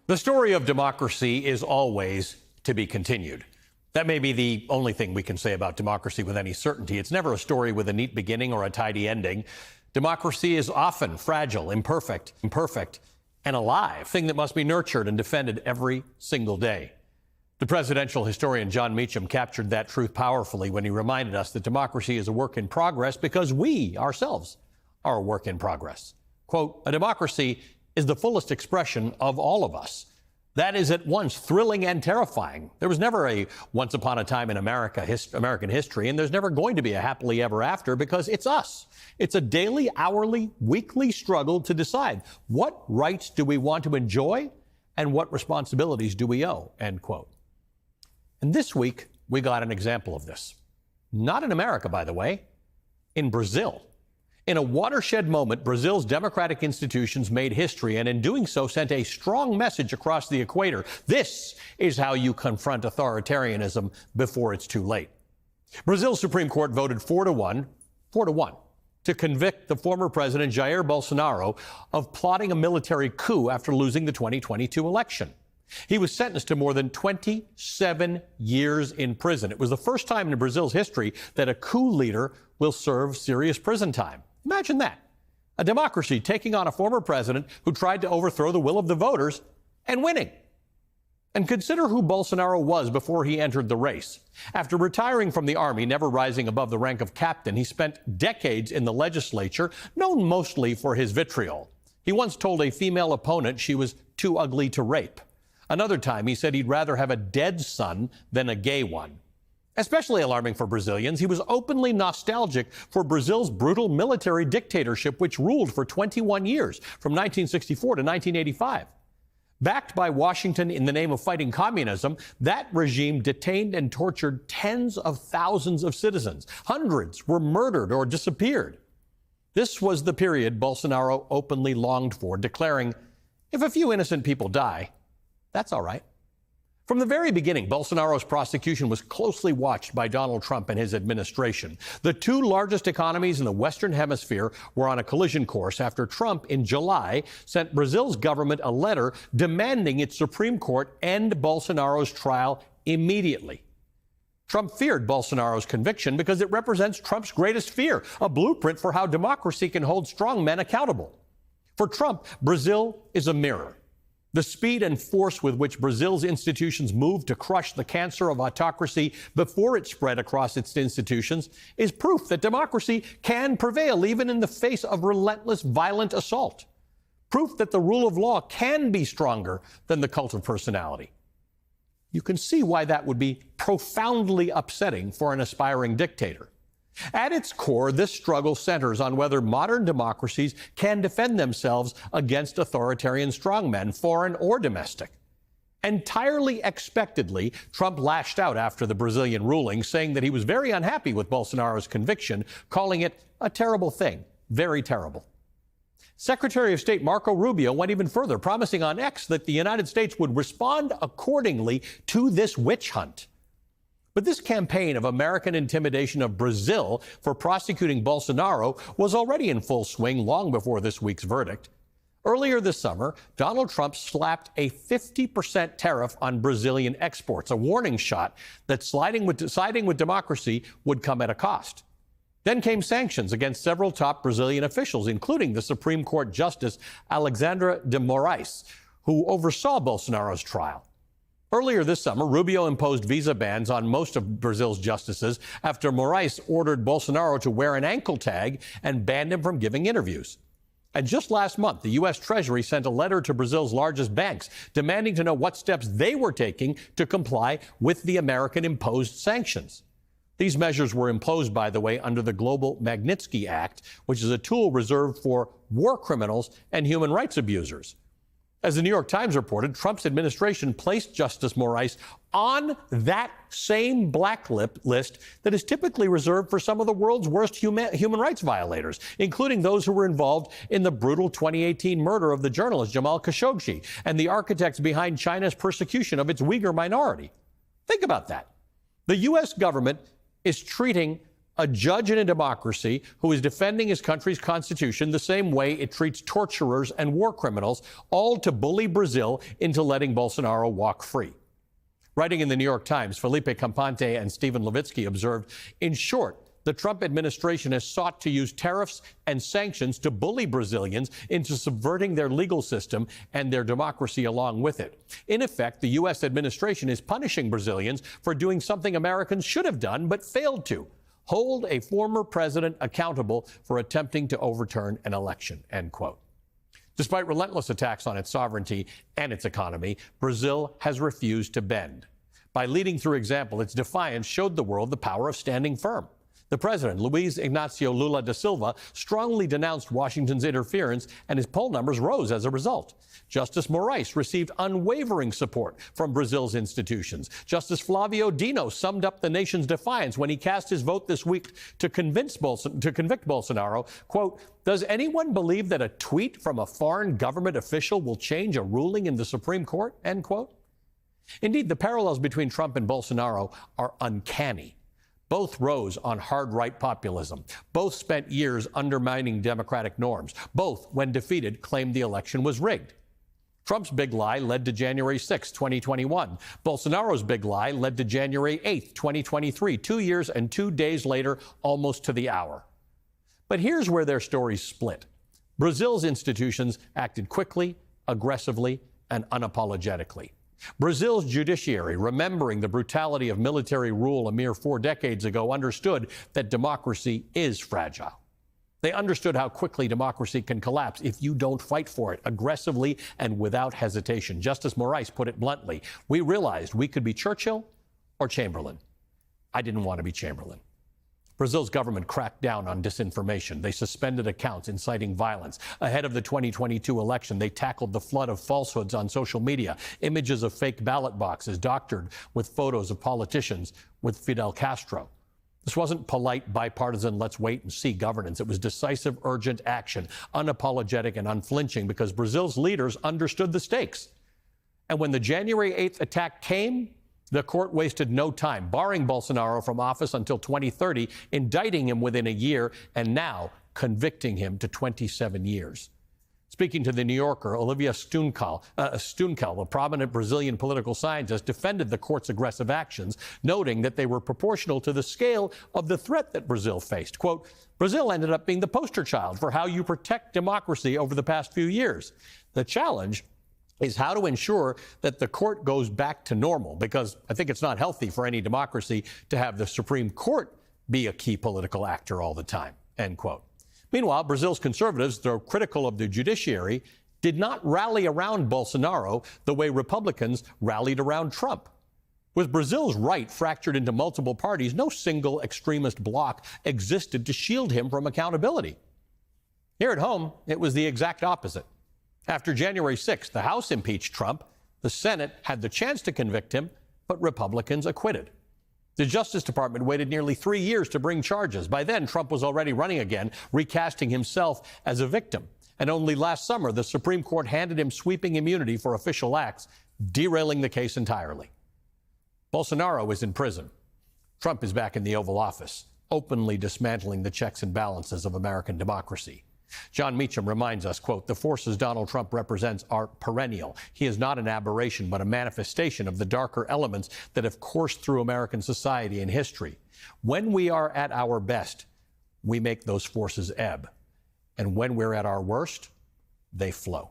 The story of democracy is always to be continued. That may be the only thing we can say about democracy with any certainty. It's never a story with a neat beginning or a tidy ending. Democracy is often fragile, imperfect, and alive, a thing that must be nurtured and defended every single day. The presidential historian Jon Meacham captured that truth powerfully when he reminded us that democracy is a work in progress because we ourselves are a work in progress. Quote, "A democracy is the fullest expression of all of us. That is at once thrilling and terrifying. There was never a once upon a time in American history, and there's never going to be a happily ever after because it's us. It's a daily, hourly, weekly struggle to decide what rights do we want to enjoy and what responsibilities do we owe," end quote. And this week, we got an example of this. Not in America, by the way, in Brazil. In a watershed moment, Brazil's democratic institutions made history, and in doing so, sent a strong message across the equator. This is how you confront authoritarianism before it's too late. Brazil's Supreme Court voted 4-1 to convict the former president Jair Bolsonaro of plotting a military coup after losing the 2022 election. He was sentenced to more than 27 years in prison. It was the first time in Brazil's history that a coup leader will serve serious prison time. Imagine that. A democracy taking on a former president who tried to overthrow the will of the voters and winning. And consider who Bolsonaro was before he entered the race. After retiring from the army, never rising above the rank of captain, he spent decades in the legislature, known mostly for his vitriol. He once told a female opponent she was too ugly to rape. Another time, he said he'd rather have a dead son than a gay one. Especially alarming for Brazilians, he was openly nostalgic for Brazil's brutal military dictatorship, which ruled for 21 years, from 1964 to 1985. Backed by Washington in the name of fighting communism, that regime detained and tortured tens of thousands of citizens. Hundreds were murdered or disappeared. This was the period Bolsonaro openly longed for, declaring, "If a few innocent people die, that's all right." From the very beginning, Bolsonaro's prosecution was closely watched by Donald Trump and his administration. The two largest economies in the Western Hemisphere were on a collision course after Trump, in July, sent Brazil's government a letter demanding its Supreme Court end Bolsonaro's trial immediately. Trump feared Bolsonaro's conviction because it represents Trump's greatest fear, a blueprint for how democracy can hold strong men accountable. For Trump, Brazil is a mirror. The speed and force with which Brazil's institutions moved to crush the cancer of autocracy before it spread across its institutions is proof that democracy can prevail even in the face of relentless, violent assault. Proof that the rule of law can be stronger than the cult of personality. You can see why that would be profoundly upsetting for an aspiring dictator. At its core, this struggle centers on whether modern democracies can defend themselves against authoritarian strongmen, foreign or domestic. Entirely expectedly, Trump lashed out after the Brazilian ruling, saying that he was very unhappy with Bolsonaro's conviction, calling it a terrible thing, very terrible. Secretary of State Marco Rubio went even further, promising on X that the United States would respond accordingly to this witch hunt. But this campaign of American intimidation of Brazil for prosecuting Bolsonaro was already in full swing long before this week's verdict. Earlier this summer, Donald Trump slapped a 50% tariff on Brazilian exports, a warning shot that siding with democracy would come at a cost. Then came sanctions against several top Brazilian officials, including the Supreme Court Justice Alexandre de Moraes, who oversaw Bolsonaro's trial. Earlier this summer, Rubio imposed visa bans on most of Brazil's justices after Moraes ordered Bolsonaro to wear an ankle tag and banned him from giving interviews. And just last month, the U.S. Treasury sent a letter to Brazil's largest banks demanding to know what steps they were taking to comply with the American-imposed sanctions. These measures were imposed, by the way, under the Global Magnitsky Act, which is a tool reserved for war criminals and human rights abusers. As the New York Times reported, Trump's administration placed Justice Moraes on that same blacklist that is typically reserved for some of the world's worst human rights violators, including those who were involved in the brutal 2018 murder of the journalist Jamal Khashoggi and the architects behind China's persecution of its Uyghur minority. Think about that. The U.S. government is treating A judge in a democracy who is defending his country's constitution the same way it treats torturers and war criminals, all to bully Brazil into letting Bolsonaro walk free. Writing in the New York Times, Felipe Campante and Stephen Levitsky observed, in short, the Trump administration has sought to use tariffs and sanctions to bully Brazilians into subverting their legal system and their democracy along with it. In effect, the U.S. administration is punishing Brazilians for doing something Americans should have done but failed to: hold a former president accountable for attempting to overturn an election, end quote. Despite relentless attacks on its sovereignty and its economy, Brazil has refused to bend. By leading through example, its defiance showed the world the power of standing firm. The president, Luiz Inácio Lula da Silva, strongly denounced Washington's interference, and his poll numbers rose as a result. Justice Moraes received unwavering support from Brazil's institutions. Justice Flavio Dino summed up the nation's defiance when he cast his vote this week to convict Bolsonaro, quote, "Does anyone believe that a tweet from a foreign government official will change a ruling in the Supreme Court?" End quote. Indeed, the parallels between Trump and Bolsonaro are uncanny. Both rose on hard right populism. Both spent years undermining democratic norms. Both, when defeated, claimed the election was rigged. Trump's big lie led to January 6, 2021. Bolsonaro's big lie led to January 8, 2023, 2 years and 2 days later, almost to the hour. But here's where their stories split. Brazil's institutions acted quickly, aggressively, and unapologetically. Brazil's judiciary, remembering the brutality of military rule a mere 4 decades ago, understood that democracy is fragile. They understood how quickly democracy can collapse if you don't fight for it aggressively and without hesitation. Justice Moraes put it bluntly: "We realized we could be Churchill or Chamberlain. I didn't want to be Chamberlain." Brazil's government cracked down on disinformation. They suspended accounts inciting violence. Ahead of the 2022 election, they tackled the flood of falsehoods on social media, images of fake ballot boxes doctored with photos of politicians with Fidel Castro. This wasn't polite, bipartisan, let's wait and see governance. It was decisive, urgent action, unapologetic and unflinching, because Brazil's leaders understood the stakes. And when the January 8th attack came, the court wasted no time, barring Bolsonaro from office until 2030, indicting him within a year, and now convicting him to 27 years. Speaking to The New Yorker, Olivia Stunkel, a prominent Brazilian political scientist, defended the court's aggressive actions, noting that they were proportional to the scale of the threat that Brazil faced. Quote, "Brazil ended up being the poster child for how you protect democracy over the past few years. The challenge is how to ensure that the court goes back to normal, because I think it's not healthy for any democracy to have the Supreme Court be a key political actor all the time," end quote. Meanwhile, Brazil's conservatives, though critical of the judiciary, did not rally around Bolsonaro the way Republicans rallied around Trump. With Brazil's right fractured into multiple parties, no single extremist bloc existed to shield him from accountability. Here at home, it was the exact opposite. After January 6th, the House impeached Trump. The Senate had the chance to convict him, but Republicans acquitted. The Justice Department waited nearly 3 years to bring charges. By then, Trump was already running again, recasting himself as a victim. And only last summer, the Supreme Court handed him sweeping immunity for official acts, derailing the case entirely. Bolsonaro is in prison. Trump is back in the Oval Office, openly dismantling the checks and balances of American democracy. John Meacham reminds us, quote, "The forces Donald Trump represents are perennial. He is not an aberration, but a manifestation of the darker elements that have coursed through American society and history. When we are at our best, we make those forces ebb. And when we're at our worst, they flow."